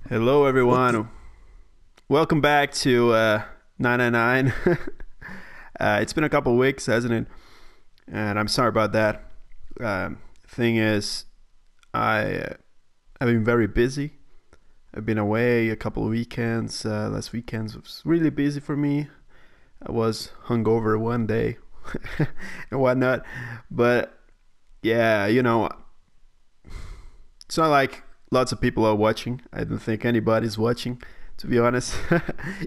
Hello, everyone. Welcome back to 999. It's been a couple of weeks, hasn't it? And I'm sorry about that. Thing is, I've been very busy. I've been away a couple of weekends. Last weekend was really busy for me. I was hungover one day and whatnot. But yeah, it's not like lots of people are watching. I don't think anybody's watching, to be honest.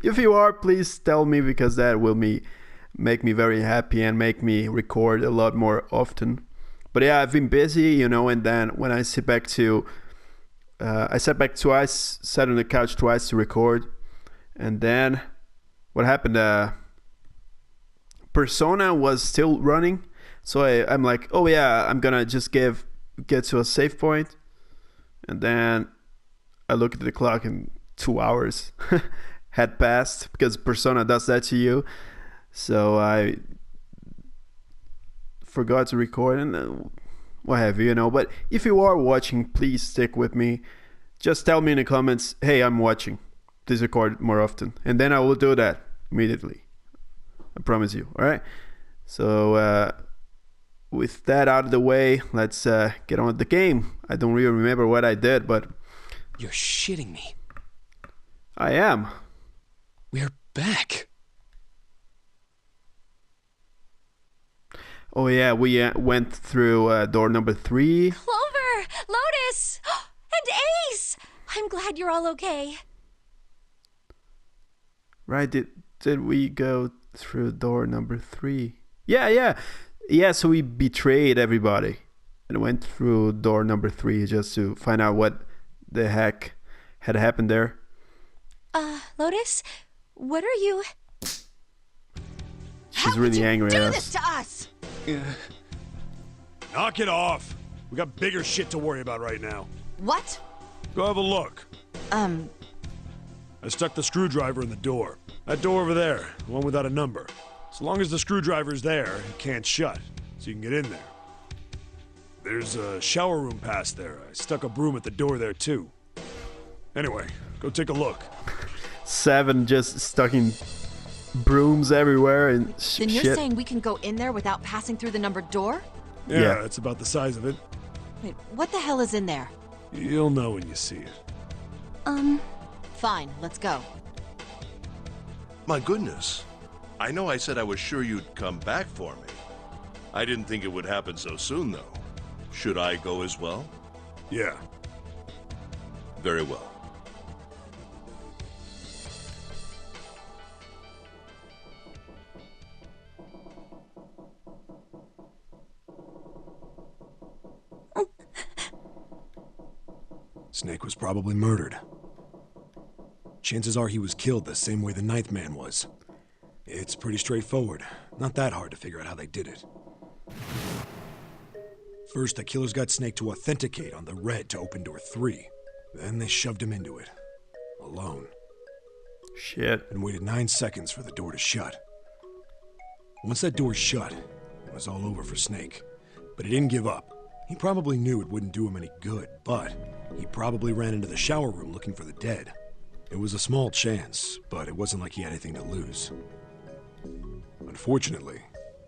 If you are, please tell me, because that will make me very happy and make me record a lot more often. But yeah, I've been busy, and then when I sit back to I sat back twice, sat on the couch twice to record, and then what happened? Persona was still running, so I'm like, oh yeah, I'm gonna just get to a save point. And then I look at the clock and 2 hours had passed, because Persona does that to you. So I forgot to record and what have you, But if you are watching, please stick with me. Just tell me in the comments, hey, I'm watching. Please record more often. And then I will do that immediately. I promise you. All right? So with that out of the way, let's get on with the game. I don't really remember what I did, but... You're shitting me. I am. We're back. Oh yeah, we went through door number 3. Clover! Lotus! And Ace! I'm glad you're all okay. Right, did we go through door number 3? Yeah, so we betrayed everybody and went through door number 3 just to find out what the heck had happened there. Lotus? What are you... She's really angry at us. Do this to us? Knock it off. We got bigger shit to worry about right now. What? Go have a look. I stuck the screwdriver in the door. That door over there, the one without a number. As long as the screwdriver's there, it can't shut, so you can get in there. There's a shower room past there. I stuck a broom at the door there too. Anyway, go take a look. 7 just stucking brooms everywhere and Then you're shit. saying we can go in there without passing through the numbered door? Yeah, it's about the size of it. Wait, what the hell is in there? You'll know when you see it. Fine, let's go. My goodness. I know I said I was sure you'd come back for me. I didn't think it would happen so soon, though. Should I go as well? Yeah. Very well. Snake was probably murdered. Chances are he was killed the same way the ninth man was. It's pretty straightforward. Not that hard to figure out how they did it. First, the killers got Snake to authenticate on the red to open door 3. Then they shoved him into it. Alone. Shit. And waited 9 seconds for the door to shut. Once that door shut, it was all over for Snake. But he didn't give up. He probably knew it wouldn't do him any good, but he probably ran into the shower room looking for the dead. It was a small chance, but it wasn't like he had anything to lose. Unfortunately,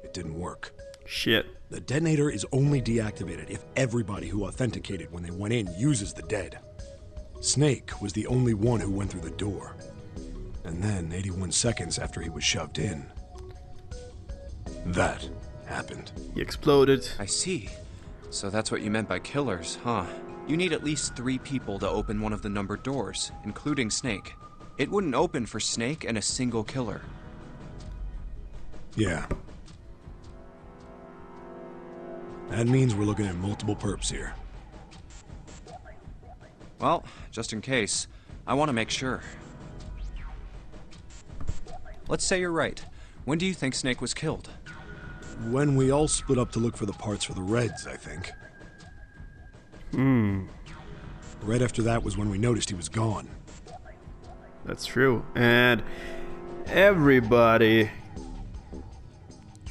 it didn't work. Shit. The detonator is only deactivated if everybody who authenticated when they went in uses the dead. Snake was the only one who went through the door. And then, 81 seconds after he was shoved in, that happened. He exploded. I see. So that's what you meant by killers, huh? You need at least 3 people to open one of the numbered doors, including Snake. It wouldn't open for Snake and a single killer. Yeah. That means we're looking at multiple perps here. Well, just in case, I want to make sure. Let's say you're right. When do you think Snake was killed? When we all split up to look for the parts for the Reds, I think. Right after that was when we noticed he was gone. That's true. And everybody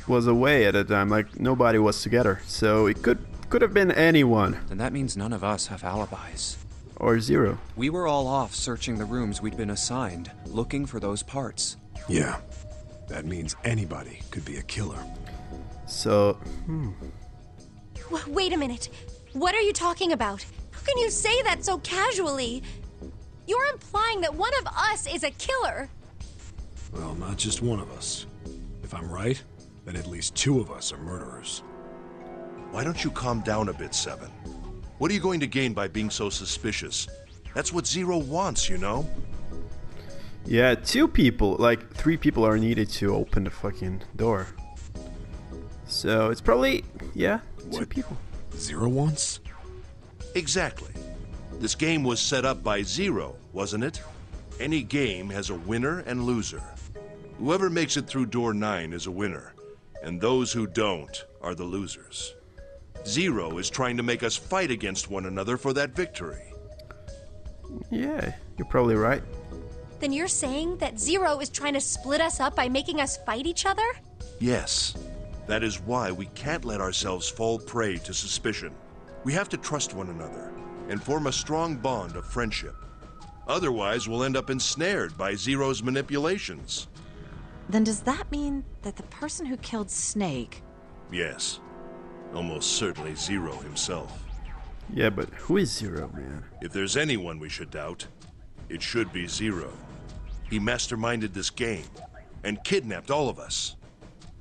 was away at the time. Like, nobody was together. So it could have been anyone. Then that means none of us have alibis. or Zero? We were all off searching the rooms we'd been assigned, looking for those parts. Yeah. That means anybody could be a killer. So, Wait a minute. What are you talking about? How can you say that so casually? You're implying that one of us is a killer. Well, not just one of us. If I'm right, then at least 2 of us are murderers. Why don't you calm down a bit, Seven? What are you going to gain by being so suspicious? That's what Zero wants, you know? yeah, 2 people, like 3 people are needed to open the fucking door. So it's probably, yeah, 2 What? people. Zero wants? Exactly. This game was set up by Zero, wasn't it? Any game has a winner and loser. Whoever makes it through door 9 is a winner, and those who don't are the losers. Zero is trying to make us fight against one another for that victory. Yeah, you're probably right. Then you're saying that Zero is trying to split us up by making us fight each other? Yes, that is why we can't let ourselves fall prey to suspicion. We have to trust one another and form a strong bond of friendship. Otherwise, we'll end up ensnared by Zero's manipulations. Then does that mean that the person who killed Snake... Yes, almost certainly Zero himself. Yeah, but who is Zero, man? If there's anyone we should doubt, it should be Zero. He masterminded this game and kidnapped all of us.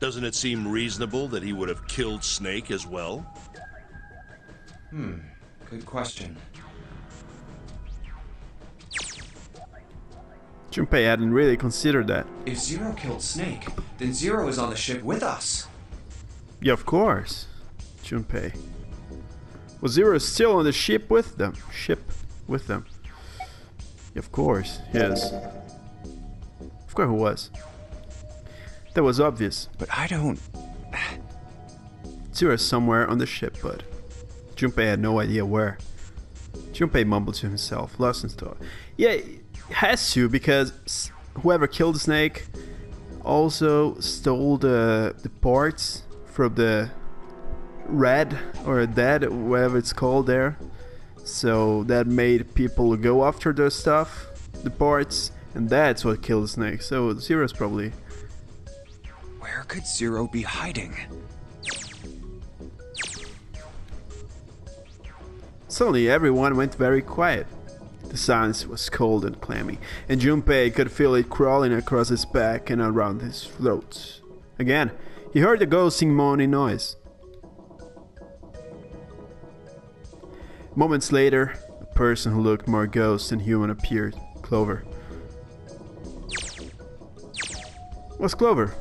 Doesn't it seem reasonable that he would have killed Snake as well? Good question. Junpei hadn't really considered that. If Zero killed Snake, then Zero is on the ship with us. Yeah, of course. Junpei. Was Zero still on the ship with them? Yeah, of course, yes. Of course he was. That was obvious. But I don't... Zero's somewhere on the ship, but Junpei had no idea where. Junpei mumbled to himself, lost in thought. Yeah, it has to, because whoever killed Snake also stole the parts from the Red or Dead, whatever it's called there. So that made people go after the stuff, the parts, and that's what killed Snake. So Zero's probably... Where could Zero be hiding? Suddenly everyone went very quiet. The silence was cold and clammy, and Junpei could feel it crawling across his back and around his throat. Again, he heard the ghosting moaning noise. Moments later, a person who looked more ghost than human appeared. Clover. It was Clover.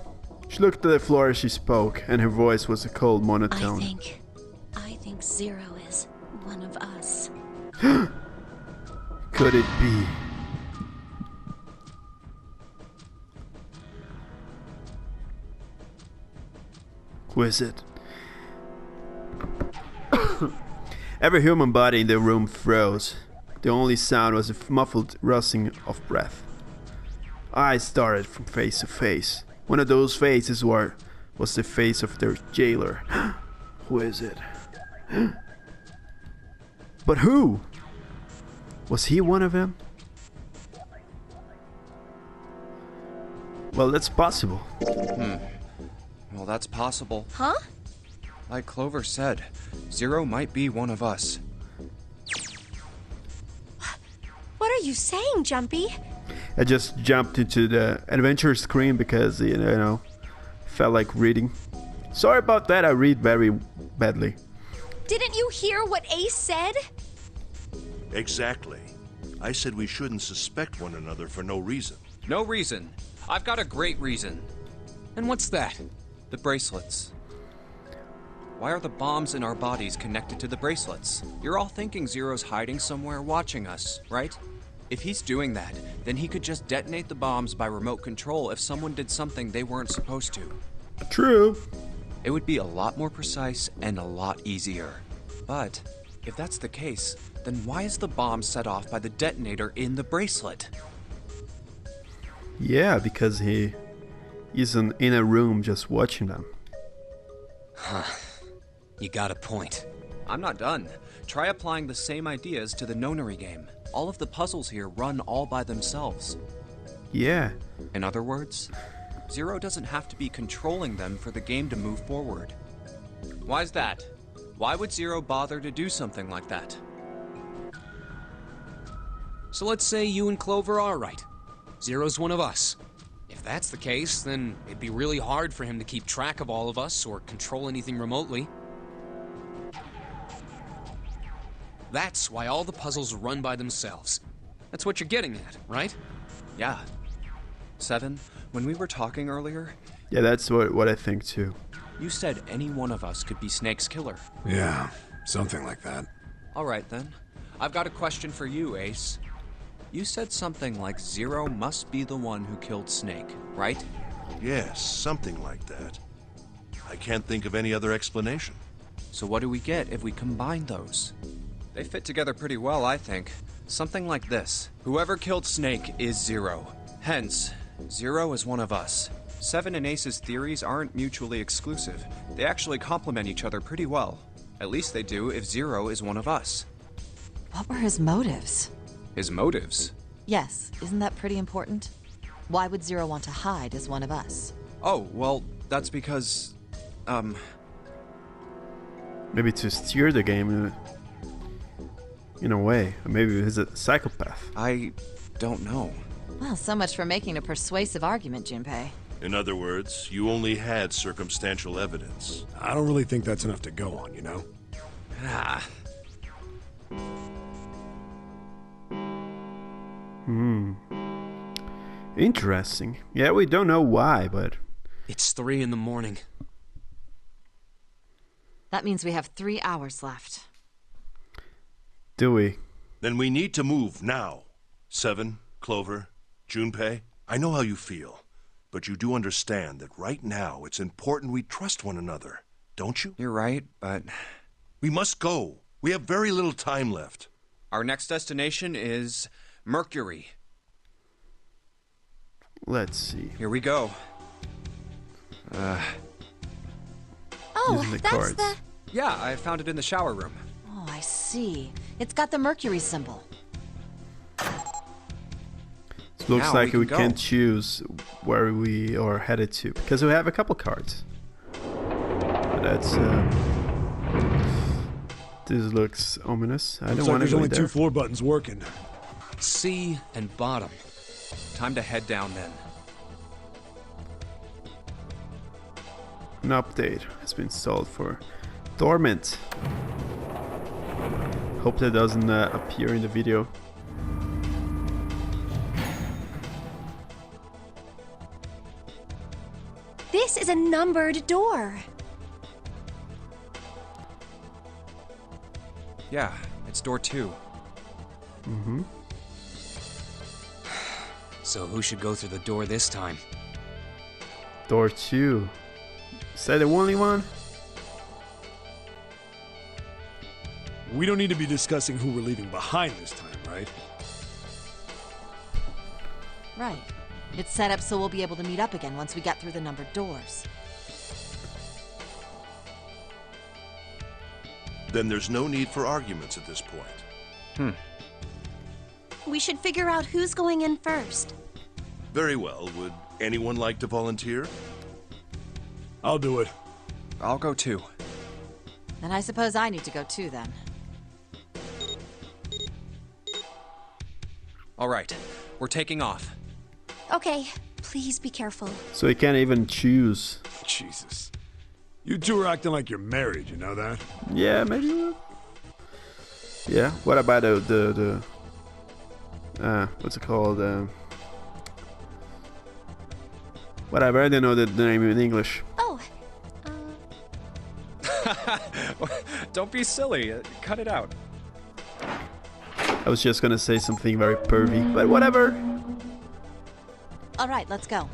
She looked at the floor as she spoke, and her voice was a cold monotone. I think Zero is one of us. Could it be? Who is it? Every human body in the room froze. The only sound was a muffled rustling of breath. Eyes started from face to face. One of those faces was the face of their jailer. Who is it? But who? Was he one of them? Well, that's possible. Well, that's possible. Huh? Like Clover said, Zero might be one of us. What are you saying, Jumpy? I just jumped into the adventure screen because, you know, felt like reading. Sorry about that, I read very badly. Didn't you hear what Ace said? Exactly. I said we shouldn't suspect one another for no reason. No reason. I've got a great reason. And what's that? The bracelets. Why are the bombs in our bodies connected to the bracelets? You're all thinking Zero's hiding somewhere watching us, right? If he's doing that, then he could just detonate the bombs by remote control if someone did something they weren't supposed to. True. It would be a lot more precise and a lot easier. But if that's the case, then why is the bomb set off by the detonator in the bracelet? Yeah, because he isn't in a room just watching them. You got a point. I'm not done. Try applying the same ideas to the Nonary game. All of the puzzles here run all by themselves. Yeah. In other words, Zero doesn't have to be controlling them for the game to move forward. Why's that? Why would Zero bother to do something like that? So let's say you and Clover are right. Zero's one of us. If that's the case, then it'd be really hard for him to keep track of all of us or control anything remotely. That's why all the puzzles run by themselves. That's what you're getting at, right? Yeah. 7, when we were talking earlier, Yeah, that's what I think too. you said any one of us could be Snake's killer. Yeah, something like that. Alright then. I've got a question for you, Ace. You said something like Zero must be the one who killed Snake, right? Yes, something like that. I can't think of any other explanation. So what do we get if we combine those? They fit together pretty well, I think. Something like this. Whoever killed Snake is Zero. Hence, Zero is one of us. 7 and Ace's theories aren't mutually exclusive. They actually complement each other pretty well. At least they do if Zero is one of us. What were his motives? His motives? Yes, isn't that pretty important? Why would Zero want to hide as one of us? Oh, well, that's because... Maybe to steer the game in a way. Or maybe he's a psychopath. I don't know. Well, so much for making a persuasive argument, Junpei. In other words, you only had circumstantial evidence. I don't really think that's enough to go on, you know? Ah. Interesting. Yeah, we don't know why, but It's 3 in the morning. That means we have 3 hours left. do we? Then we need to move now. 7, Clover, Junpei, I know how you feel, but you do understand that right now it's important we trust one another, don't you? You're right, but We must go. We have very little time left. our next destination is Mercury. Let's see. Here we go. Oh, Using the that's cards. the... Yeah, I found it in the shower room. Oh, I see. It's got the Mercury symbol. It looks Now like we we can can go. choose where we are headed to because we have a couple cards. But that's this looks ominous. I Looks don't like want to there's go only there. 2 floor buttons working. C and bottom. Time to head down then. An update has been installed for Dormant. Hope that doesn't appear in the video. This is a numbered door. Yeah, it's door 2. So who should go through the door this time? Door 2. Is that the only one? We don't need to be discussing who we're leaving behind this time, right? Right. It's set up so we'll be able to meet up again once we get through the numbered doors. Then there's no need for arguments at this point. We should figure out who's going in first. Very well. Would anyone like to volunteer? I'll do it. I'll go too. And I suppose I need to go too then. All right, we're taking off. Okay, please be careful. So you can't even choose. Jesus. You two are acting like you're married, you know that? Yeah, maybe. Yeah. What about the what's it called? Whatever. I don't know the name in English. Oh, Don't be silly. Cut it out. I was just gonna say something very pervy, but whatever. All right, let's go.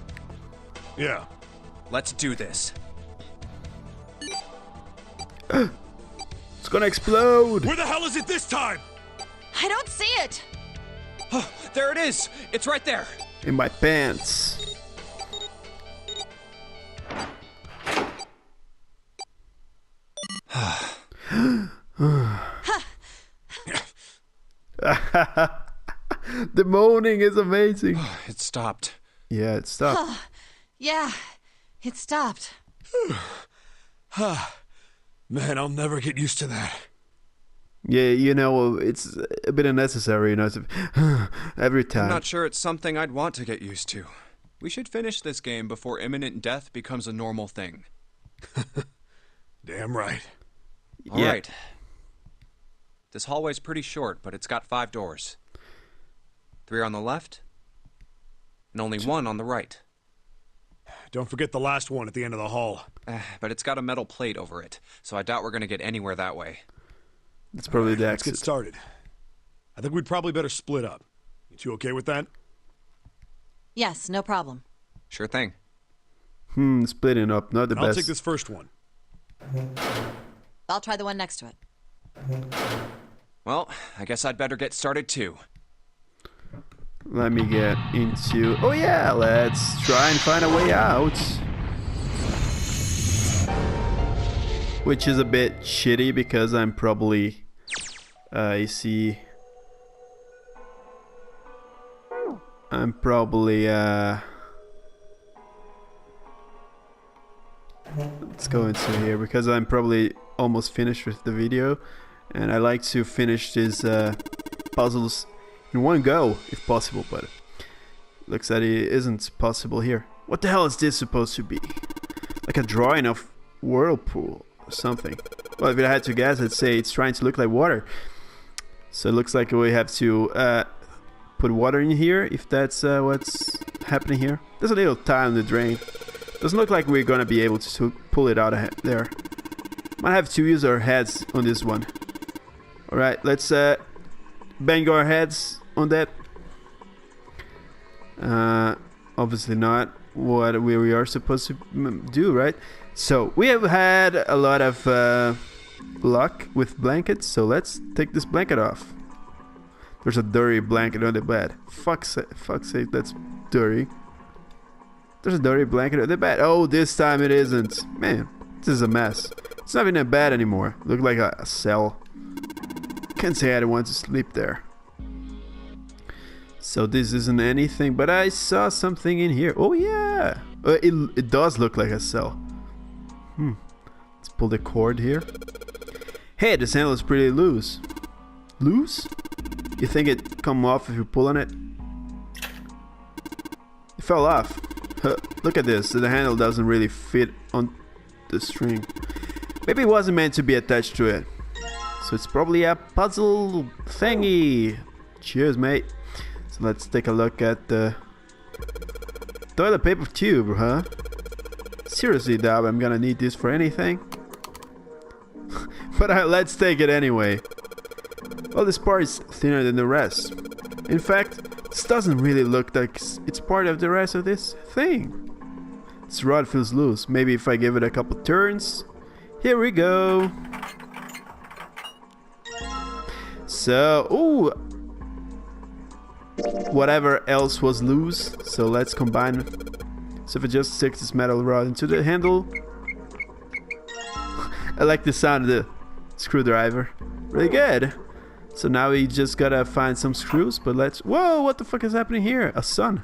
Yeah. Let's do this. It's gonna explode. Where the hell is it this time? I don't see it! Oh, there it is. It's right there. In my pants. The moaning is amazing. It stopped. Yeah, it stopped. Yeah, it stopped. Man, I'll never get used to that. Yeah, you know, it's a bit unnecessary, you know, every time. I'm not sure it's something I'd want to get used to. We should finish this game before imminent death becomes a normal thing. Damn right. All right. This hallway's pretty short, but it's got 5 doors. 3 on the left, and only 1 on the right. Don't forget the last one at the end of the hall. But it's got a metal plate over it, so I doubt we're going to get anywhere that way. It's probably the Let's get exit. started. I think we'd probably better split up. You two okay with that? Yes, no problem. Sure thing. Splitting up, not the I'll best. take this first one. I'll try the one next to it. Well, I guess I'd better get started too. Let me get into... Oh yeah, let's try and find a way out. Which is a bit shitty because I'm probably... you see... I'm probably... Let's go into here because I'm probably almost finished with the video. And I like to finish these puzzles in one go, if possible, but looks like it isn't possible here. What the hell is this supposed to be? Like a drawing of whirlpool or something. Well, if I had to guess, I'd say it's trying to look like water. So it looks like we have to put water in here, if that's what's happening here. There's a little tile in the drain. Doesn't look like we're gonna be able to pull it out of there. Might have to use our heads on this one. Alright, let's bang our heads on that. Obviously not what we are supposed to do, right? So we have had a lot of luck with blankets, so let's take this blanket off. There's a dirty blanket on the bed. Fuck's sake, that's dirty. There's a dirty blanket on the bed. Oh, this time it isn't. Man, this is a mess. It's not even a bed anymore. Look like a cell. Can't say I don't want to sleep there. So this isn't anything, but I saw something in here. Oh yeah, it does look like a cell. Let's pull the cord here. Hey, this handle is pretty loose. Loose? You think it come off if you pull on it? It fell off. Look at this. The handle doesn't really fit on the string. Maybe it wasn't meant to be attached to it. So it's probably a puzzle thingy. Cheers, mate. So let's take a look at the toilet paper tube, huh? Seriously, Dab, I'm gonna need this for anything. But let's take it anyway. Well, this part is thinner than the rest. In fact, this doesn't really look like it's part of the rest of this thing. This rod feels loose. Maybe if I give it a couple turns. Here we go. So, ooh, whatever else was loose. So let's combine. So if I just stick this metal rod into the handle. I like the sound of the screwdriver. Really good. So now we just gotta find some screws, but let's... Whoa, what the fuck is happening here? A sun.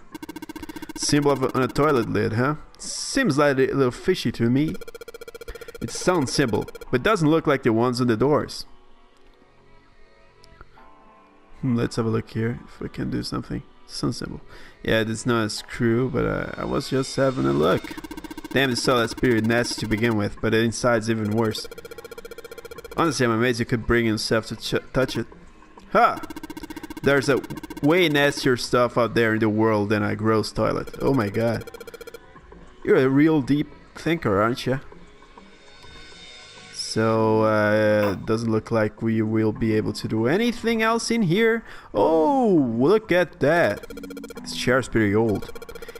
Symbol on a toilet lid, huh? Seems like a little fishy to me. It's a sun symbol, but doesn't look like the ones on the doors. Let's have a look here, if we can do something. Sun symbol. Yeah, it's not a screw, but I was just having a look. Damn, this solid's pretty nasty to begin with, but the inside's even worse. Honestly, I'm amazed you could bring yourself to touch it. Ha! There's a way nastier stuff out there in the world than a gross toilet. Oh my god. You're a real deep thinker, aren't you? So, doesn't look like we will be able to do anything else in here. Oh, look at that. This chair's pretty old.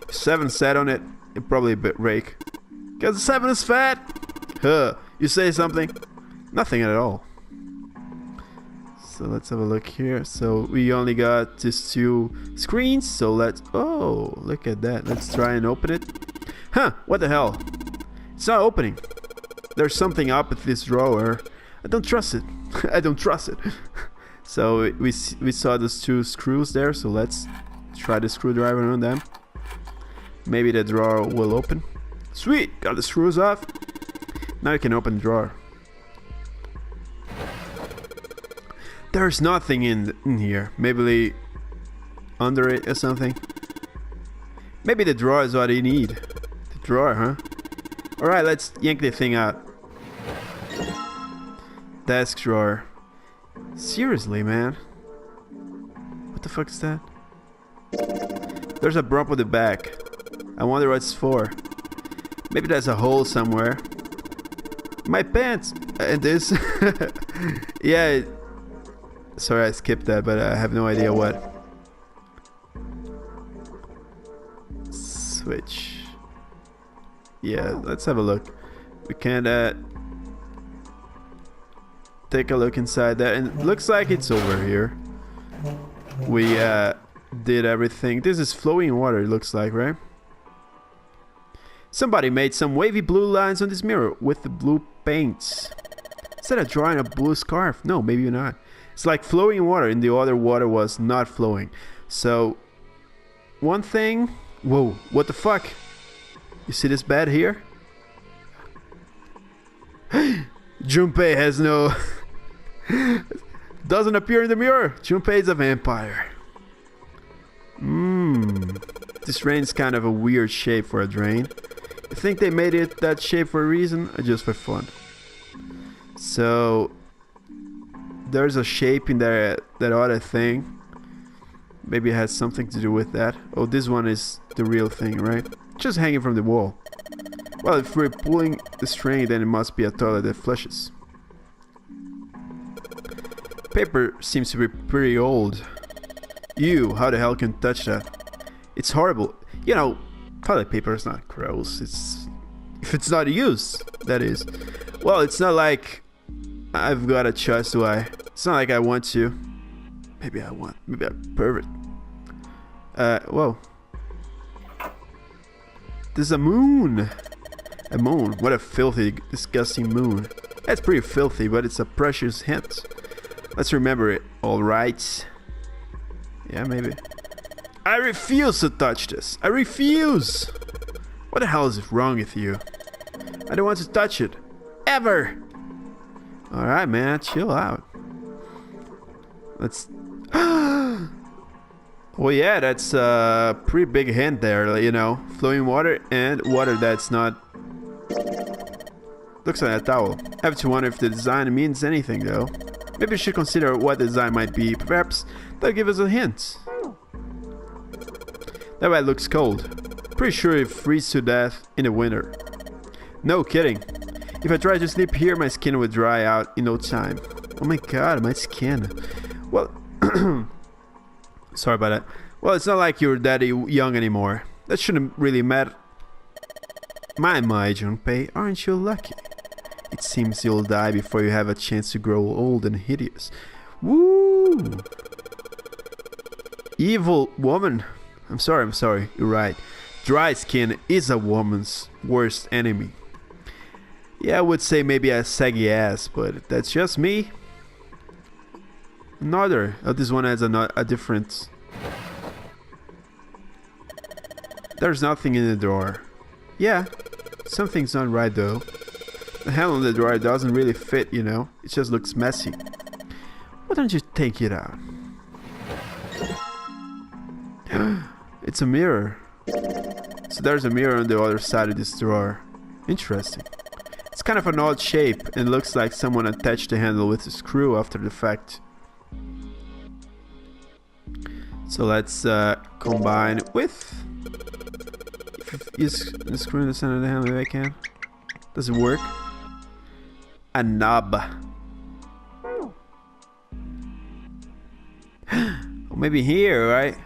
If 7 sat on it, it'd probably break. Because 7 is fat? Huh, you say something? Nothing at all. So let's have a look here. So we only got these 2 screens. So let's... Oh, look at that. Let's try and open it. Huh, what the hell? It's not opening. There's something up with this drawer. I don't trust it. I don't trust it. So we saw those 2 screws there, so let's try the screwdriver on them. Maybe the drawer will open. Sweet! Got the screws off. Now you can open the drawer. There's nothing in here. Maybe under it or something. Maybe the drawer is what you need. The drawer, huh? Alright, let's yank the thing out. Desk drawer. Seriously, man. What the fuck is that? There's a bump on the back. I wonder what it's for. Maybe there's a hole somewhere. My pants! And this. Yeah. Sorry, I skipped that, but I have no idea what. Switch. Yeah, let's have a look. We can take a look inside there, and it looks like it's over here. We did everything. This is flowing water, it looks like, right? Somebody made some wavy blue lines on this mirror with the blue paints. Is that a drawing a blue scarf? No, maybe not. It's like flowing water, and the other water was not flowing. So, one thing... Whoa, what the fuck? You see this bed here? Junpei has no... doesn't appear in the mirror. Junpei is a vampire. This drain's kind of a weird shape for a drain. I think they made it that shape for a reason, or just for fun. So... there's a shape in there, that other thing. Maybe it has something to do with that. Oh, this one is the real thing, right? Just hanging from the wall. Well, if we're pulling the string, then it must be a toilet that flushes. Paper seems to be pretty old. Ew, how the hell can you touch that? It's horrible. You know, toilet paper is not gross. It's... if it's not used, that is. Well, it's not like... I've got a choice, do I? It's not like I want to. Maybe I want. Maybe I'm pervert. Whoa. There's a moon. A moon. What a filthy, disgusting moon. That's pretty filthy, but it's a precious hint. Let's remember it. Alright. Yeah, maybe. I refuse to touch this. I refuse. What the hell is wrong with you? I don't want to touch it. Ever. Alright, man, chill out. Let's... well, yeah, that's a pretty big hint there, you know. Flowing water and water that's not... looks like a towel. I have to wonder if the design means anything, though. Maybe we should consider what the design might be. Perhaps that'll give us a hint. That way it looks cold. Pretty sure it freezes to death in the winter. No kidding. If I try to sleep here, my skin would dry out in no time. Oh my god, my skin. Well, sorry about that. Well, it's not like you're that young anymore. That shouldn't really matter. My Junpei, aren't you lucky? It seems you'll die before you have a chance to grow old and hideous. Woo! Evil woman. I'm sorry, you're right. Dry skin is a woman's worst enemy. Yeah, I would say maybe a saggy ass, but that's just me. Another. Oh, this one has a different... There's nothing in the drawer. Yeah, something's not right though. The handle on the drawer doesn't really fit, you know. It just looks messy. Why don't you take it out? It's a mirror. So there's a mirror on the other side of this drawer. Interesting. It's kind of an odd shape and looks like someone attached the handle with a screw after the fact. So let's combine with... Use the screw in the center of the handle, maybe I can. Does it work? A knob. Oh, maybe here, right?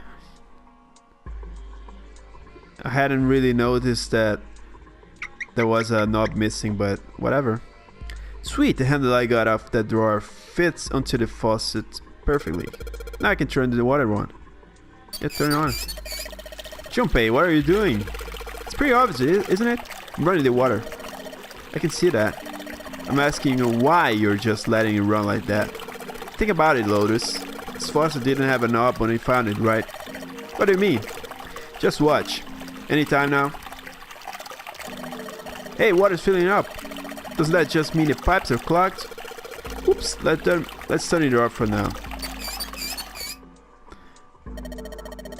I hadn't really noticed that there was a knob missing, but whatever. Sweet, the handle I got off that drawer fits onto the faucet perfectly. Now I can turn the water on. Yeah, turn it on. Junpei, what are you doing? It's pretty obvious, isn't it? I'm running the water. I can see that. I'm asking you why you're just letting it run like that. Think about it, Lotus. This faucet didn't have a knob when he found it, right? What do you mean? Just watch. Anytime now. Hey, water's filling up. Doesn't that just mean the pipes are clogged? Oops, let's turn it off for now.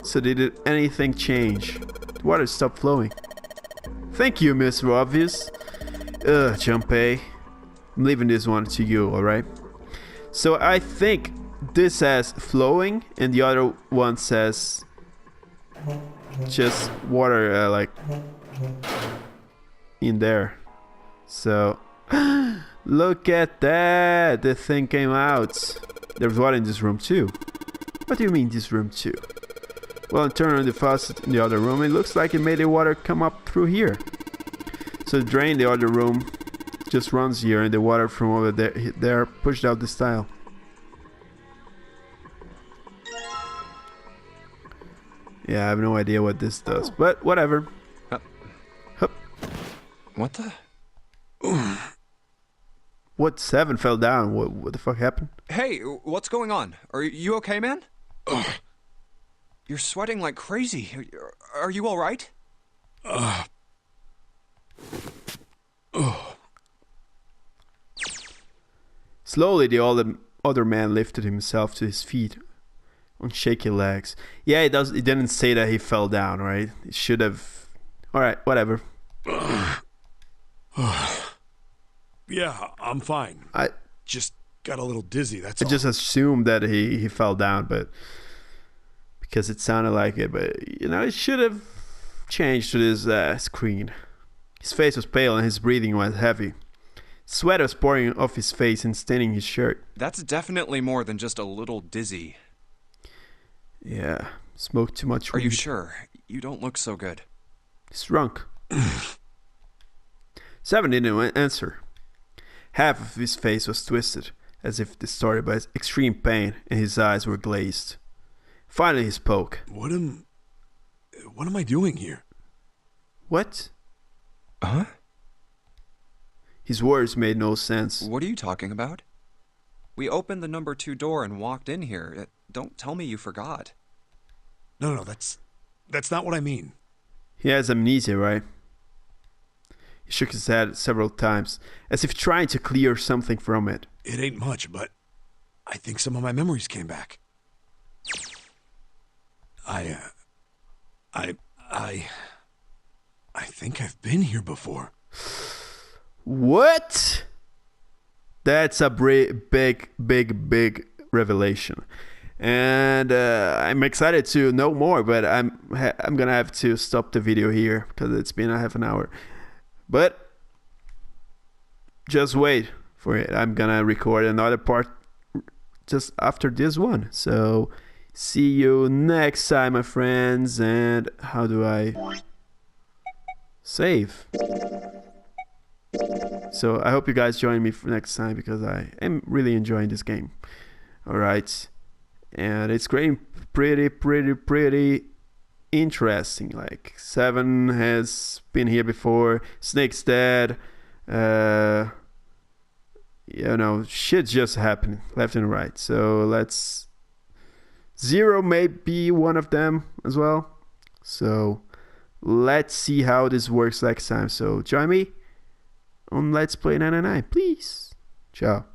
So did anything change? The water stopped flowing. Thank you, Mr. Obvious. Junpei. I'm leaving this one to you, alright? So I think this says flowing and the other one says just water like in there. So look at that, the thing came out. There's water in this room too. What do you mean this room too? Well, turn on the faucet in the other room. It looks like it made the water come up through here. So the drain in the other room just runs here and the water from over there pushed out this tile. Yeah, I have no idea what this does, but whatever. Hup. What the? What? 7 fell down. What the fuck happened? Hey, what's going on? Are you okay, man? You're sweating like crazy. Are you all right? Slowly, the other man lifted himself to his feet on shaky legs. Yeah, it didn't say that he fell down, right? It should have. All right, whatever. Yeah, I'm fine. I just got a little dizzy, that's all. I just assumed that he fell down, but because it sounded like it, but you know, it should have changed to this screen. His face was pale and his breathing was heavy. Sweat was pouring off his face and staining his shirt. That's definitely more than just a little dizzy. Yeah, smoked too much weed. Are you sure? You don't look so good. He's drunk. 7 didn't answer. Half of his face was twisted, as if distorted by extreme pain, and his eyes were glazed. Finally he spoke. What am I doing here? What? Huh? His words made no sense. What are you talking about? We opened the number 2 door and walked in here. Don't tell me you forgot. No, that's not what I mean. He has amnesia, right? He shook his head several times, as if trying to clear something from it. It ain't much, but I think some of my memories came back. I think I've been here before. What? That's a big revelation. And I'm excited to know more, but I'm gonna have to stop the video here because it's been a half an hour. But just wait for it. I'm gonna record another part just after this one. So see you next time, my friends. And how do I save? So I hope you guys join me for next time because I am really enjoying this game. Alright. And it's getting pretty interesting. Like 7 has been here before. Snake's dead. You know, shit's just happening left and right. So let's 0 may be one of them as well. So let's see how this works next time. So join me on Let's Play 999, please. Ciao.